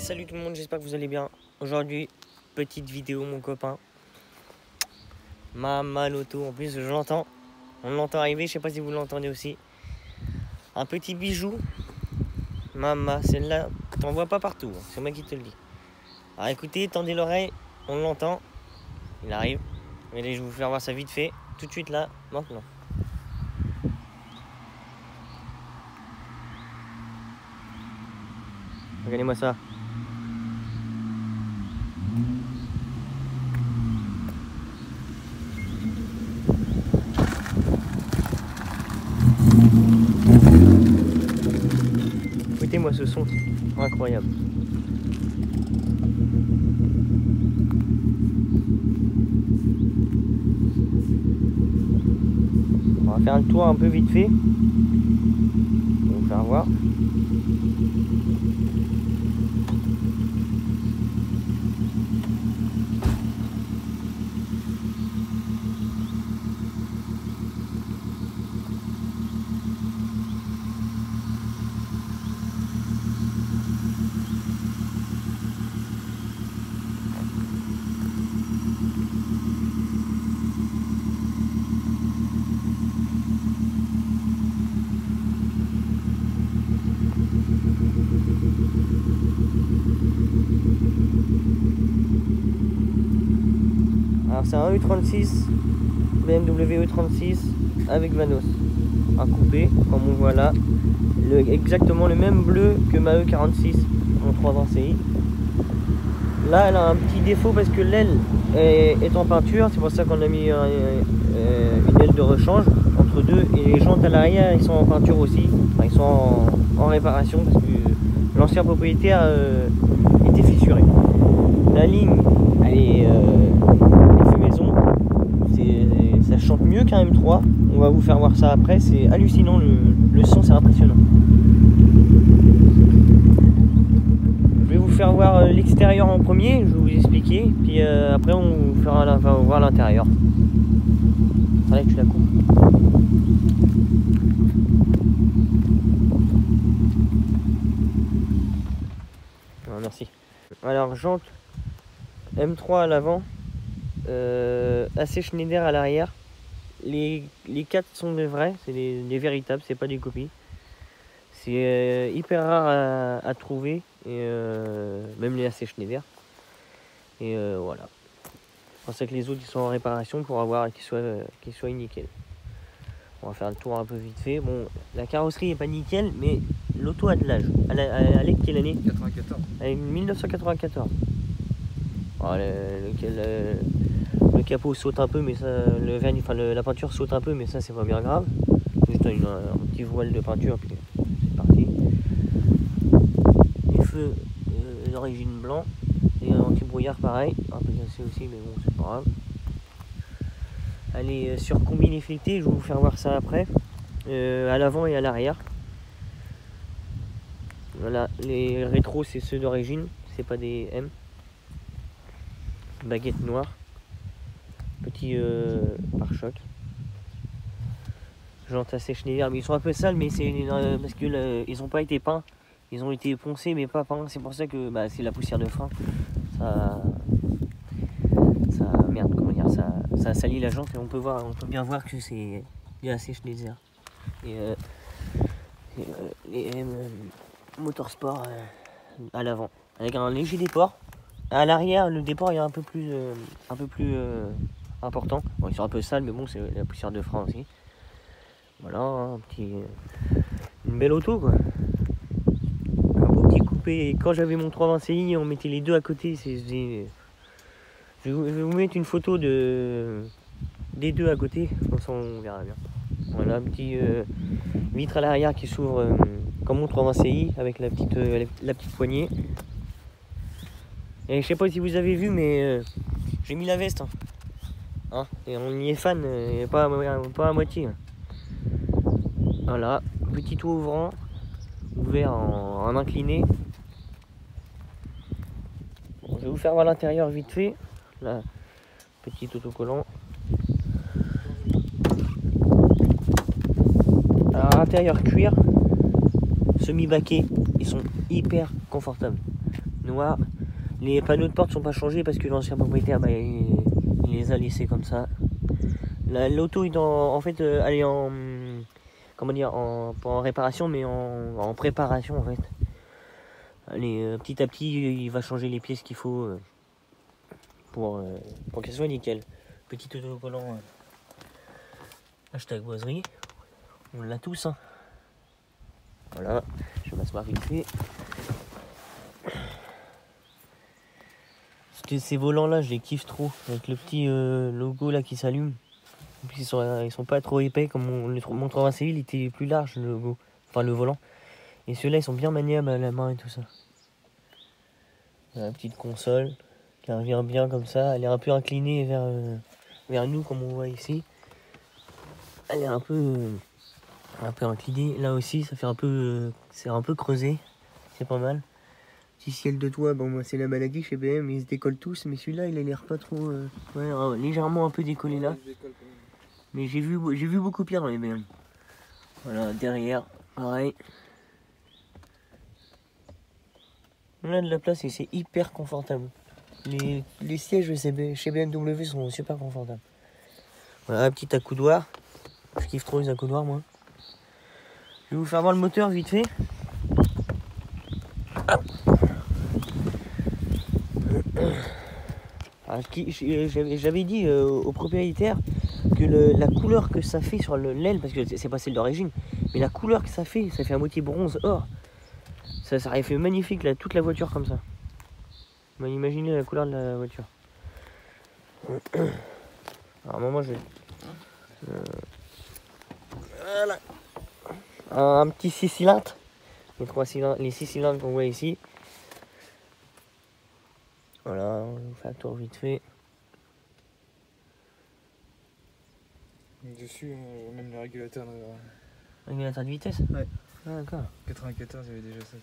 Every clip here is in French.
Salut tout le monde, j'espère que vous allez bien. Aujourd'hui, petite vidéo mon copain. Ma loto, en plus je l'entends. On l'entend arriver, je sais pas si vous l'entendez aussi. Un petit bijou. Mama, celle-là, t'en vois pas partout, hein. C'est moi qui te le dis. Alors écoutez, tendez l'oreille, on l'entend. Il arrive. Allez, je vais vous faire voir ça vite fait. Tout de suite là, maintenant. Regardez-moi ça. Écoutez-moi ce son, incroyable. On va faire un tour un peu vite fait. On va vous faire voir. Alors c'est un E36, BMW E36 avec Vanos, un coupé, comme on voit là, exactement le même bleu que ma E46 en 320 CI. Là elle a un petit défaut parce que l'aile est en peinture, c'est pour ça qu'on a mis une aile de rechange entre deux, et les jantes à l'arrière ils sont en peinture aussi, enfin, ils sont en réparation parce que l'ancien propriétaire était fissuré. La ligne elle est ça chante mieux qu'un M3, on va vous faire voir ça après, c'est hallucinant, le son c'est impressionnant. Je vais vous faire voir l'extérieur en premier, je vais vous expliquer, puis après on vous fera voir l'intérieur. Allez, tu la coupes. Ah, merci. Alors jante M3 à l'avant, AC Schneider à l'arrière. Les 4 sont des vrais, c'est des véritables, c'est pas des copies. C'est hyper rare à trouver, et même les AC Schneider. Et voilà. C'est pour ça que les autres ils sont en réparation pour avoir qu'ils soient nickel. On va faire le tour un peu vite fait. Bon, la carrosserie est pas nickel, mais l'auto a de l'âge. Elle est de quelle année? 94. Elle est 1994. Alors, le capot saute un peu, mais ça, la peinture saute un peu, mais ça c'est pas bien grave. Juste un petit voile de peinture, puis c'est parti. Les feux d'origine blanc, et un anti-brouillard pareil, un peu cassé aussi, mais bon c'est pas grave. Elle est sur combine effectée, je vais vous faire voir ça après, à l'avant et à l'arrière. Voilà, les rétros c'est ceux d'origine, c'est pas des M. Baguette noire, petit pare-choc, jantes AC Schneider, mais ils sont un peu sales, mais c'est parce que ils n'ont pas été peints, ils ont été poncés mais pas peints, c'est pour ça que c'est la poussière de frein, ça merde, comment dire, ça salit la jante, et on peut bien voir que c'est des AC Schneider et les M Motorsport à l'avant avec un léger déport. À l'arrière, le déport est un peu plus important. Bon, ils sont un peu sales, mais bon, c'est la poussière de frein aussi. Voilà, hein, une belle auto, quoi. Un beau petit coupé. Et quand j'avais mon 320 CI, on mettait les deux à côté. Je vais vous mettre une photo des deux à côté, comme ça on verra bien. Voilà, un petit vitre à l'arrière qui s'ouvre comme mon 320 CI avec la petite poignée. Et je sais pas si vous avez vu, mais j'ai mis la veste. Hein, et on y est fan, et pas à moitié. Hein. Voilà, petit toit ouvrant, ouvert en incliné. Bon, je vais vous faire voir l'intérieur vite fait. Là, petit autocollant. Alors, intérieur cuir, semi-baquet, ils sont hyper confortables. noir. Les panneaux de porte sont pas changés parce que l'ancien propriétaire il les a laissés comme ça. L'auto est en fait elle est en comment dire pas en réparation mais en préparation en fait. Allez, petit à petit il va changer les pièces qu'il faut pour qu'elle soit nickel. Petit autocollant hashtag boiserie. On l'a tous hein. Voilà, je vais m'asseoir vite fait. Ces volants là je les kiffe trop avec le petit logo là qui s'allume. En plus ils sont pas trop épais comme mon 320ci, il était plus large le logo, enfin le volant. Et ceux-là ils sont bien maniables à la main et tout ça. La petite console qui revient bien comme ça, elle est un peu inclinée vers nous comme on voit ici. Elle est un peu inclinée là aussi, ça fait un peu c'est un peu creusé, c'est pas mal. Petit ciel de toit, bon moi c'est la maladie chez BM, ils se décollent tous, mais celui-là il a l'air pas trop légèrement un peu décollé là. Mais j'ai vu beaucoup pire dans les BM. Voilà, derrière, pareil. On a de la place et c'est hyper confortable. Les sièges chez BMW sont super confortables. Voilà, un petit accoudoir. Je kiffe trop les accoudoirs moi. Je vais vous faire voir le moteur vite fait. J'avais dit au propriétaire que la couleur que ça fait sur l'aile, parce que c'est pas celle d'origine, mais la couleur que ça fait à moitié bronze or. Ça aurait fait magnifique là, toute la voiture comme ça. Bah, imaginez la couleur de la voiture. Alors moi je vais... voilà. Un petit 6 cylindres. Les 6 cylindres qu'on voit ici. Voilà, on vous fait un tour vite fait. Dessus, même le régulateur. Régulateur de vitesse? Ouais. Ah, d'accord. 94, il y avait déjà ça.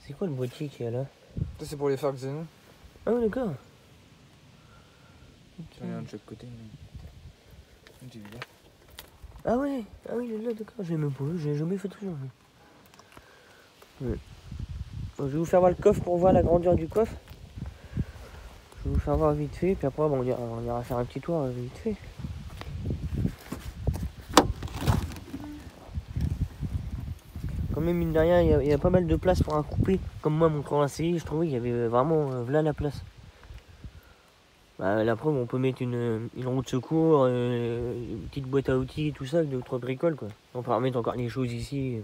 C'est quoi le boîtier qu'il y a là? Ça, c'est pour les phares xénon. Ah oui, d'accord. J'en ai un de chaque côté. J'ai vu là. Ah ouais, il est là, d'accord. J'ai même pas vu, j'ai jamais fait tout ça. Ouais. Bon, je vais vous faire voir le coffre pour voir la grandeur du coffre. Je vais vous faire voir vite fait, puis après bon, on ira faire un petit tour vite fait. Quand même mine de rien, il y a pas mal de place pour un coupé. Comme moi mon 320ci, je trouvais qu'il y avait vraiment là la place. Bah, la preuve, on peut mettre une roue de secours, une petite boîte à outils, tout ça, avec d'autres bricoles quoi. On peut remettre encore les choses ici.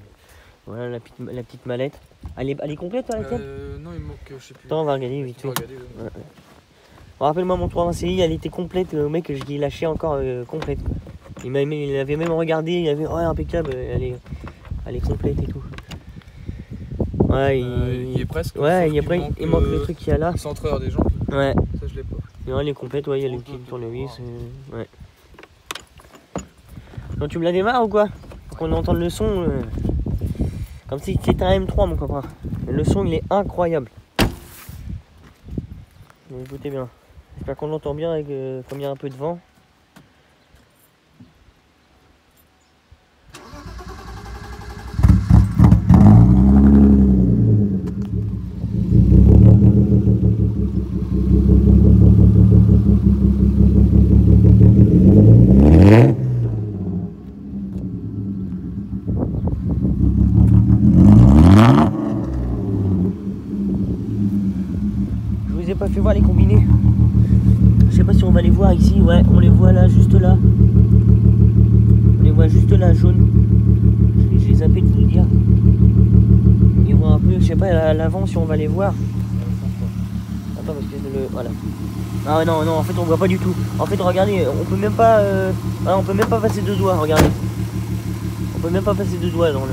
Voilà la petite mallette. Elle est complète toi la tienne? Non, il manque, je sais plus. Attends, on va regarder vite fait. Ouais. Bon, rappelle-moi mon 320ci, elle était complète, le mec je l'ai lâché encore complète. Il avait même regardé, il avait impeccable, elle est complète et tout. Ouais, il est presque. Ouais, il manque le truc qu'il y a là. Centreur des jantes. Ouais. Ça je l'ai pas. Non, elle est complète, ouais, il y a les petits tournevis. Ouais. Donc tu me la démarres ou quoi? Pour qu'on entende le son. Comme si c'était un M3 mon copain. Le son il est incroyable. Donc, écoutez bien. J'espère qu'on l'entend bien avec comme il y a un peu de vent. Pas fait voir les combinés. Je sais pas si on va les voir ici. Ouais, on les voit là, juste là. On les voit juste là, jaune. J'ai zappé de vous le dire. On les voit un peu, je sais pas à l'avant si on va les voir. Attends parce que voilà. Ah non, en fait on voit pas du tout. En fait regardez, on peut même pas on peut même pas passer deux doigts, regardez. On peut même pas passer deux doigts dans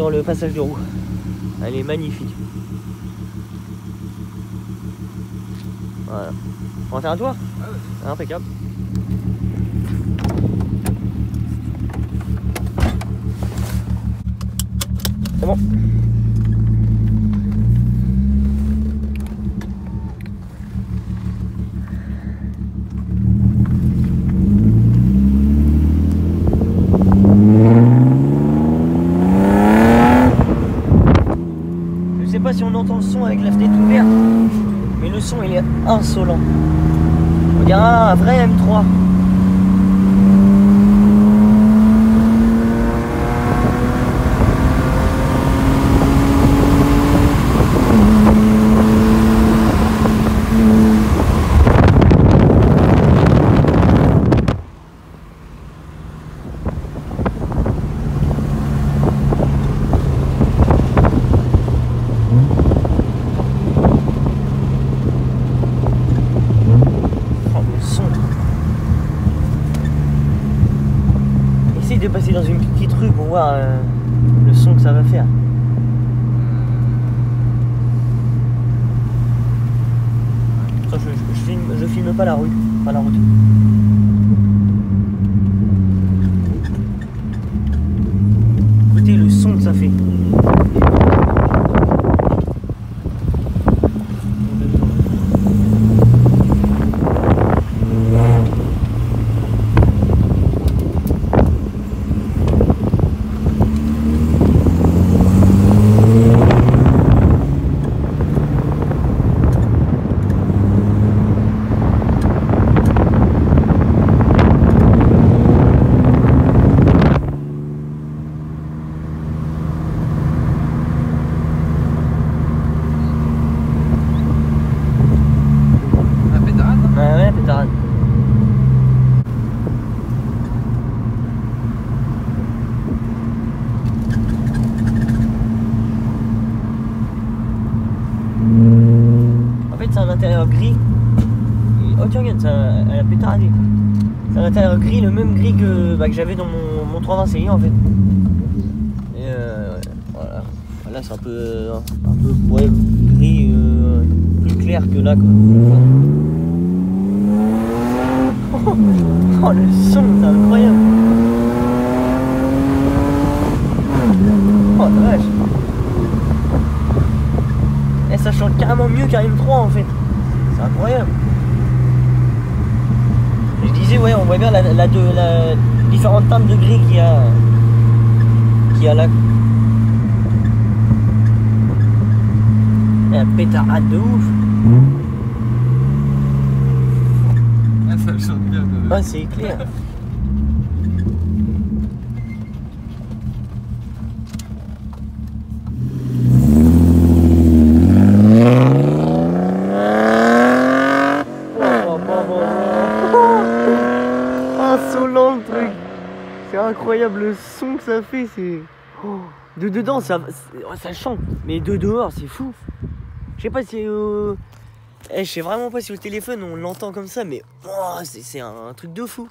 le passage de roue. Elle est magnifique. Voilà. On va faire un tour? Ah ouais. Impeccable. C'est bon. son il est insolent. On dirait un vrai M3. De passer dans une petite rue pour voir le son que ça va faire. Attends, je filme pas la rue, pas la route. Écoutez le son que ça fait. C'est un intérieur gris. Oh tiens regarde, elle a pétardé. C'est un intérieur gris, le même gris que j'avais dans mon 320 CI en fait. Et voilà. Là c'est un peu ouais, gris plus clair que là quoi. Oh le son c'est incroyable. Oh la vache. Et ça chante carrément mieux qu'un M3 en fait. C'est incroyable. Je disais ouais on voit bien la différentes teintes de gris qu'il y a là. Et un pétarade de ouf. Ah, ça le chante bien. Ah c'est clair. Insolent le truc. C'est incroyable le son que ça fait. C'est de dedans ça chante, mais de dehors c'est fou. Je sais pas si je sais vraiment pas si au téléphone on l'entend comme ça, mais oh, c'est un truc de fou.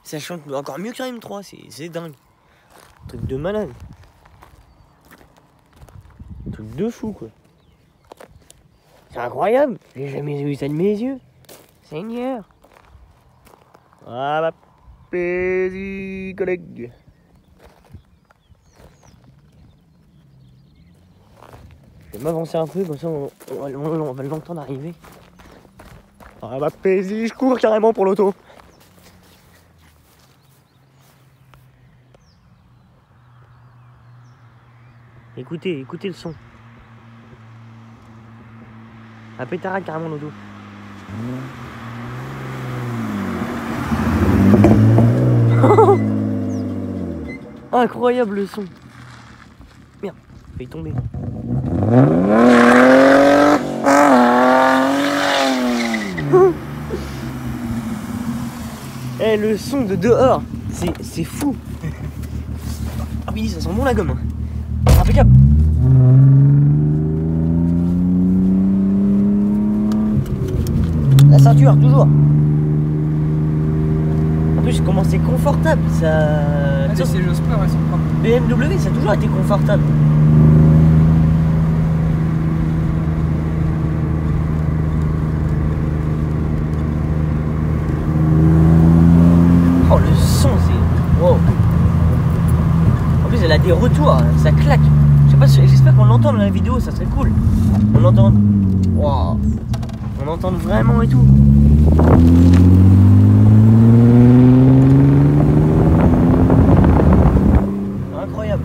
Ça chante encore mieux qu'un M3, c'est dingue. Un truc de malade. Un truc de fou quoi. C'est incroyable. J'ai jamais vu ça de mes yeux. Seigneur. Ah bah petit collègue. Je vais m'avancer un peu, comme ça on va l'entendre arriver. Ah bah paisible, je cours carrément pour l'auto. Écoutez le son. Un pétarade carrément l'auto. Incroyable le son. Merde, il est tombé. Eh le son de dehors, c'est fou. Ah oui, ça sent bon la gomme. Hein. Impeccable. La ceinture, toujours. En plus, comment c'est confortable. Ça. Ah, ces Josport, elles sont propres. BMW, ça a toujours été confortable. Oh, le son, c'est. Wow. En plus, elle a des retours, ça claque. Je sais pas, j'espère qu'on l'entend dans la vidéo, ça serait cool. On l'entend. Wow. On l'entend vraiment et tout. Incroyable.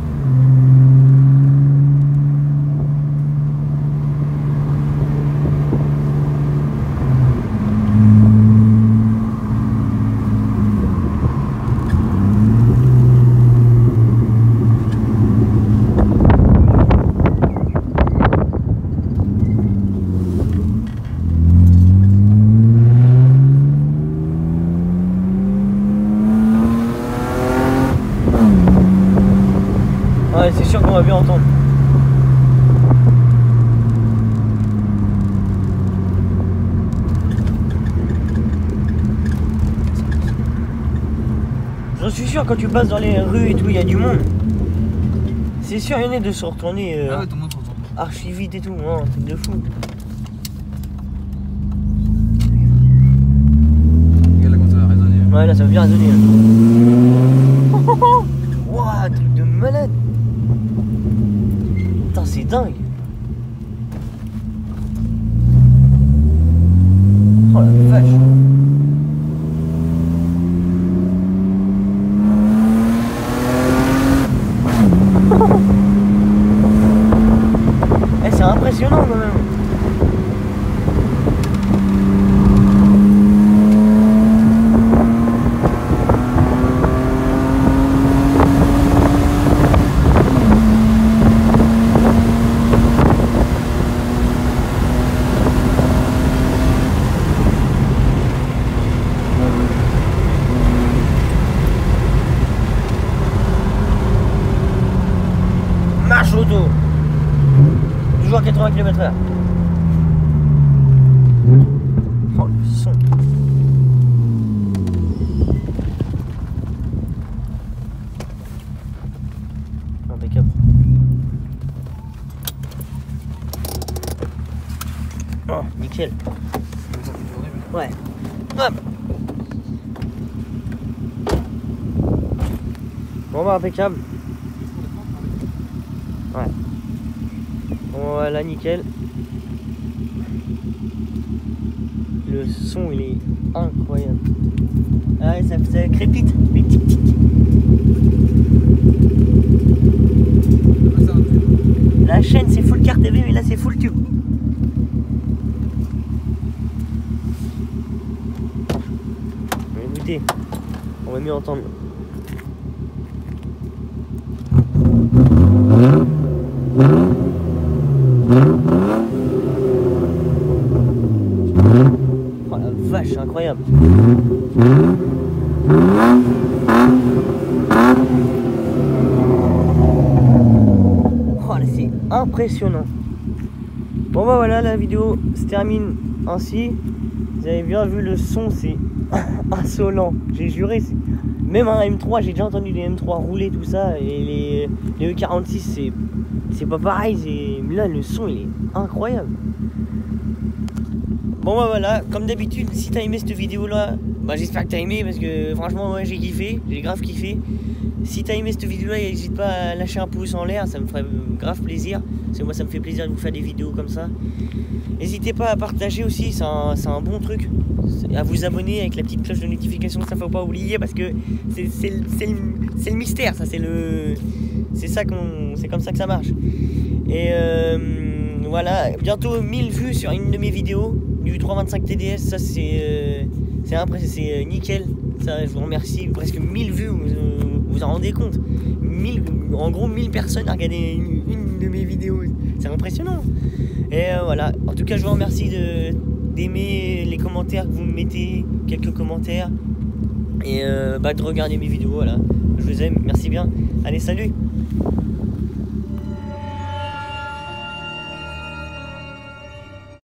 on va bien entendre. J'en suis sûr, quand tu passes dans les rues et tout, il y a du monde. C'est sûr, il y en a de se retourner Ah ouais, tout le monde s'entend. archi vite et tout, hein, un truc de fou. Regarde là quand ça va résonner. Ouais, là ça va bien résonner. Wouah, truc de malade. Putain, c'est dingue. Oh la vache. Eh, c'est impressionnant quand même. Marche auto. Toujours à 80 km/h. Oh le son. Impeccable. Oh, nickel. Ouais. Hop. Bon bah impeccable. Ouais. Bon voilà, nickel. Le son il est incroyable. Ah ouais, ça crépite. Mais tic tic. La chaîne c'est full carte TV, mais là c'est full tube. Écoutez, on va mieux entendre. Oh la vache, incroyable. Oh là, c'est impressionnant. Bon bah voilà, la vidéo se termine ainsi. Vous avez bien vu, le son c'est insolent. J'ai juré, même un M3, j'ai déjà entendu les M3 rouler tout ça, et les E46 c'est pas pareil. Là le son il est incroyable. Bon bah voilà, comme d'habitude, si t'as aimé cette vidéo là, bah j'espère que t'as aimé, parce que franchement ouais, j'ai kiffé, j'ai grave kiffé. Si t'as aimé cette vidéo là, n'hésite pas à lâcher un pouce en l'air, ça me ferait grave plaisir, parce que moi ça me fait plaisir de vous faire des vidéos comme ça. N'hésitez pas à partager aussi, c'est un bon truc, à vous abonner avec la petite cloche de notification, ça faut pas oublier, parce que c'est le mystère, ça c'est comme ça que ça marche. Et voilà, bientôt 1000 vues sur une de mes vidéos du 325 TDS, ça c'est nickel, ça je vous remercie, presque 1000 vues, vous en rendez compte, en gros 1000 personnes à regarder une de mes vidéos, c'est impressionnant. Et voilà, en tout cas je vous remercie d'aimer les commentaires que vous me mettez, quelques commentaires, et de regarder mes vidéos, voilà, je vous aime, merci bien, allez salut.